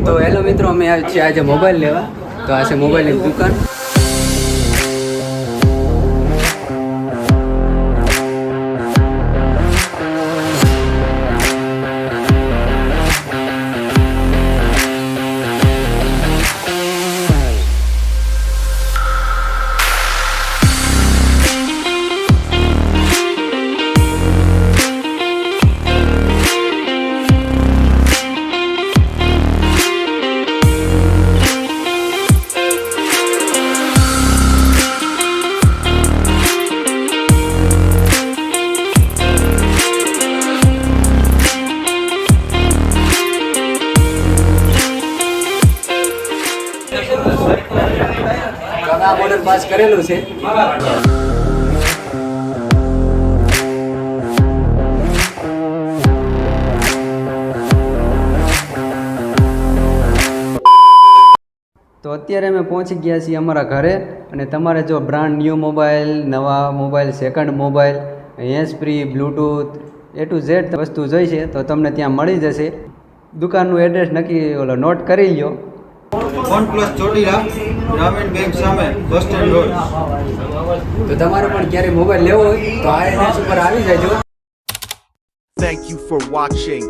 તો હેલો મિત્રો, અમે આવ્યા છીએ આજે મોબાઈલ લેવા. તો આ છે મોબાઈલની દુકાન. આ ઓર્ડર પાસ કરેલું છે. તો અત્યારે અમે પહોંચી ગયા છીએ અમારા ઘરે. અને તમારે જો બ્રાન્ડ ન્યૂ મોબાઈલ, નવા mobile, second mobile, hand free, Bluetooth, A to Z વસ્તુ જોઈ છે તો તમને ત્યાં મળી જશે. દુકાનનું એડ્રેસ નક્કી નોટ કરી લો. OnePlus ચોટીલા ગ્રામીણ બેંક સામે બસ સ્ટેન્ડ રોડ. તો તમારે પણ ક્યારે મોબાઈલ લેવો હોય તો આ એડ્રેસ ઉપર આવી જાજો. Thank you for watching.